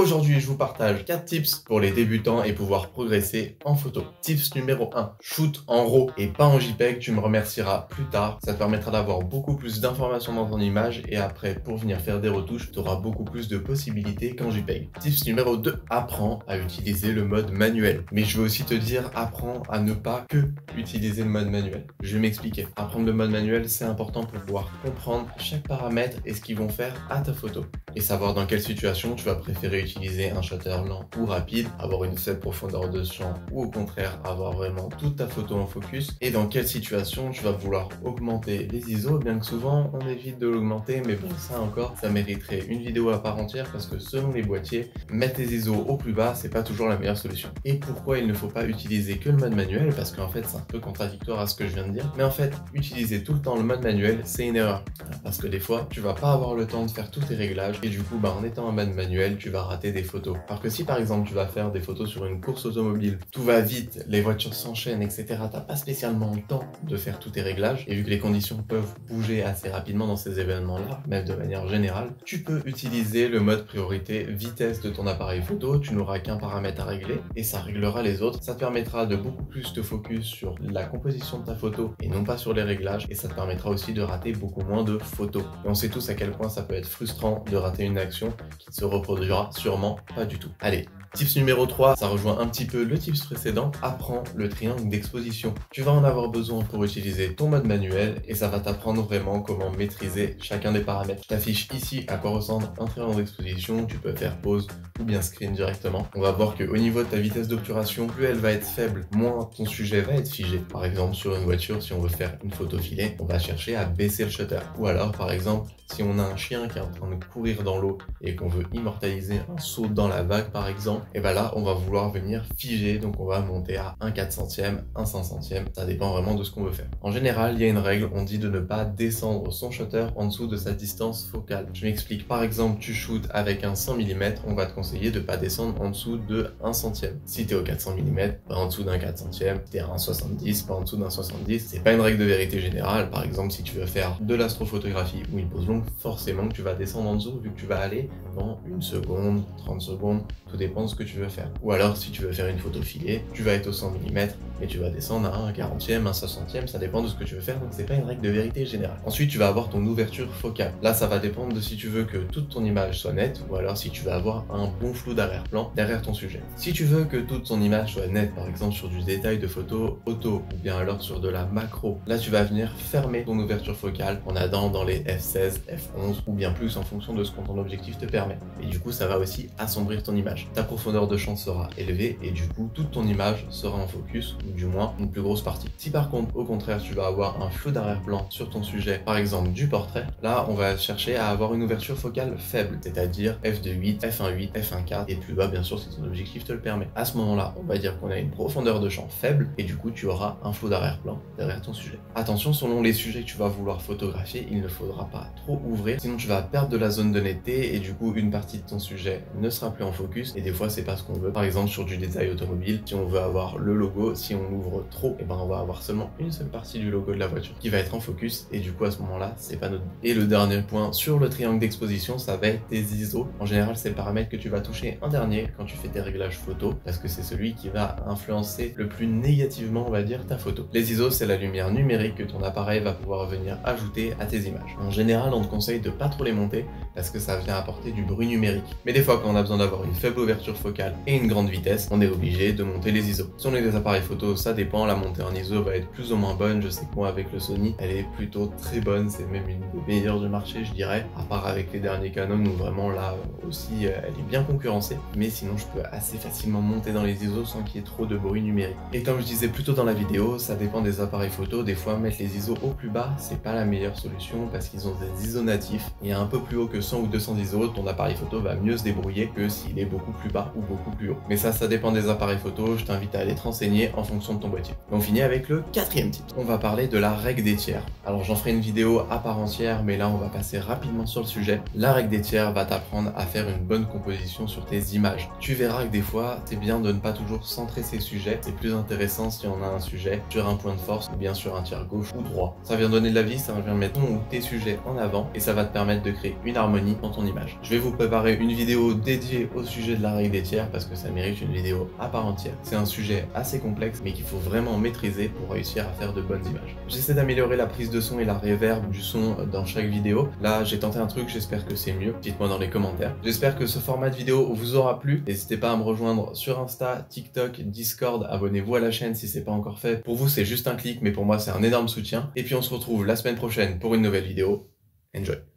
Aujourd'hui, je vous partage 4 tips pour les débutants et pouvoir progresser en photo. Tips numéro 1, shoot en RAW et pas en JPEG, tu me remercieras plus tard. Ça te permettra d'avoir beaucoup plus d'informations dans ton image et après, pour venir faire des retouches, tu auras beaucoup plus de possibilités qu'en JPEG. Tips numéro 2, apprends à utiliser le mode manuel. Mais je veux aussi te dire, apprends à ne pas que utiliser le mode manuel. Je vais m'expliquer. Apprendre le mode manuel, c'est important pour pouvoir comprendre chaque paramètre et ce qu'ils vont faire à ta photo. Et savoir dans quelle situation tu vas préférer utiliser un shutter lent ou rapide, avoir une faible profondeur de champ ou au contraire avoir vraiment toute ta photo en focus, et dans quelle situation tu vas vouloir augmenter les ISO, bien que souvent on évite de l'augmenter, mais bon, ça encore, ça mériterait une vidéo à part entière parce que selon les boîtiers, mettre les ISO au plus bas, c'est pas toujours la meilleure solution. Et pourquoi il ne faut pas utiliser que le mode manuel? Parce qu'en fait c'est un peu contradictoire à ce que je viens de dire, mais en fait utiliser tout le temps le mode manuel, c'est une erreur, parce que des fois tu vas pas avoir le temps de faire tous tes réglages et du coup en étant en mode manuel, tu vas rater des photos. Alors que si par exemple tu vas faire des photos sur une course automobile, tout va vite, les voitures s'enchaînent, etc., t'as pas spécialement le temps de faire tous tes réglages, et vu que les conditions peuvent bouger assez rapidement dans ces événements-là, même de manière générale, tu peux utiliser le mode priorité vitesse de ton appareil photo, tu n'auras qu'un paramètre à régler, et ça réglera les autres. Ça te permettra de beaucoup plus te focus sur la composition de ta photo, et non pas sur les réglages, et ça te permettra aussi de rater beaucoup moins de photos. Et on sait tous à quel point ça peut être frustrant de rater une action qui ne se reproduira sûrement pas du tout. Allez, tips numéro 3, ça rejoint un petit peu le tips précédent, apprends le triangle d'exposition. Tu vas en avoir besoin pour utiliser ton mode manuel et ça va t'apprendre vraiment comment maîtriser chacun des paramètres. Je t'affiche ici à quoi ressemble un triangle d'exposition, tu peux faire pause ou bien screen directement. On va voir qu'au niveau de ta vitesse d'obturation, plus elle va être faible, moins ton sujet va être figé. Par exemple, sur une voiture, si on veut faire une photo filée, on va chercher à baisser le shutter. Ou alors, par exemple, si on a un chien qui est en train de courir dans l'eau et qu'on veut immortaliser un saut dans la vague par exemple, et ben là on va vouloir venir figer, donc on va monter à 1/400e, 1/500e, ça dépend vraiment de ce qu'on veut faire. En général, il y a une règle, on dit de ne pas descendre son shutter en dessous de sa distance focale. Je m'explique, par exemple tu shootes avec un 100 mm, on va te conseiller de pas descendre en dessous de 1/100e. Si tu es au 400 mm, pas en dessous d'un 400e, si tu es à 1/70, pas en dessous d'un 70, c'est pas une règle de vérité générale. Par exemple, si tu veux faire de l'astrophotographie ou une pose longue, forcément que tu vas descendre en dessous vu que tu vas aller dans 1 seconde, 30 secondes, tout dépend de ce que tu veux faire. Ou alors si tu veux faire une photo filée, tu vas être au 100 mm et tu vas descendre à 1/40e, 1/60e, ça dépend de ce que tu veux faire, donc c'est pas une règle de vérité générale. Ensuite tu vas avoir ton ouverture focale. Là ça va dépendre de si tu veux que toute ton image soit nette ou alors si tu veux avoir un bon flou d'arrière-plan derrière ton sujet. Si tu veux que toute ton image soit nette, par exemple sur du détail de photo auto ou bien alors sur de la macro, là tu vas venir fermer ton ouverture focale en allant dans les f16, f11 ou bien plus en fonction de ce que ton objectif te permet. Et du coup ça va aussi assombrir ton image. Ta profondeur de champ sera élevée et du coup toute ton image sera en focus, ou du moins une plus grosse partie. Si par contre au contraire tu vas avoir un flou d'arrière-plan sur ton sujet, par exemple du portrait, là on va chercher à avoir une ouverture focale faible, c'est-à-dire f2.8, f1.8, f1.4 et plus bas bien sûr si ton objectif te le permet. À ce moment-là, on va dire qu'on a une profondeur de champ faible et du coup tu auras un flou d'arrière-plan derrière ton sujet. Attention, selon les sujets que tu vas vouloir photographier, il ne faudra pas trop ouvrir, sinon tu vas perdre de la zone de netteté et du coup une partie de ton sujet ne sera plus en focus, et des fois c'est pas ce qu'on veut. Par exemple sur du détail automobile, si on veut avoir le logo, si on l'ouvre trop, et ben on va avoir seulement une seule partie du logo de la voiture qui va être en focus et du coup à ce moment là c'est pas notre but. Et le dernier point sur le triangle d'exposition, ça va être tes ISO. En général c'est le paramètre que tu vas toucher en dernier quand tu fais tes réglages photo, parce que c'est celui qui va influencer le plus négativement, on va dire, ta photo. Les ISO, c'est la lumière numérique que ton appareil va pouvoir venir ajouter à tes images. En général on te conseille de pas trop les monter parce que ça vient apporter du bruit numérique. Mais des fois quand on a besoin d'avoir une faible ouverture focale et une grande vitesse, on est obligé de monter les ISO. Si on a des appareils photo, ça dépend, la montée en ISO va être plus ou moins bonne. Je sais que moi avec le Sony, elle est plutôt très bonne, c'est même une des meilleures du marché je dirais, à part avec les derniers Canon où vraiment là aussi elle est bien concurrencée, mais sinon je peux assez facilement monter dans les ISO sans qu'il y ait trop de bruit numérique. Et comme je disais plus tôt dans la vidéo, ça dépend des appareils photo, des fois mettre les ISO au plus bas c'est pas la meilleure solution parce qu'ils ont des ISO natifs, et un peu plus haut que 100 ou 200 ISO, ton appareil photo va mieux se débrouiller que s'il est beaucoup plus bas ou beaucoup plus haut. Mais ça dépend des appareils photo, je t'invite à aller te renseigner en fonction de ton boîtier. Et on finit avec le 4e tip. On va parler de la règle des tiers. Alors j'en ferai une vidéo à part entière, mais là on va passer rapidement sur le sujet. La règle des tiers va t'apprendre à faire une bonne composition sur tes images. Tu verras que des fois, c'est bien de ne pas toujours centrer ses sujets. C'est plus intéressant si on a un sujet sur un point de force ou bien sur un tiers gauche ou droit. Ça vient donner de la vie, ça vient mettre ton ou tes sujets en avant et ça va te permettre de créer une harmonie dans ton image. Je vais vous préparer une vidéo dédiée au sujet de la règle des tiers parce que ça mérite une vidéo à part entière. C'est un sujet assez complexe mais qu'il faut vraiment maîtriser pour réussir à faire de bonnes images. J'essaie d'améliorer la prise de son et la reverb du son dans chaque vidéo. Là, j'ai tenté un truc, j'espère que c'est mieux. Dites-moi dans les commentaires. J'espère que ce format de vidéo vous aura plu. N'hésitez pas à me rejoindre sur Insta, TikTok, Discord. Abonnez-vous à la chaîne si c'est pas encore fait. Pour vous, c'est juste un clic, mais pour moi, c'est un énorme soutien. Et puis on se retrouve la semaine prochaine pour une nouvelle vidéo. Enjoy!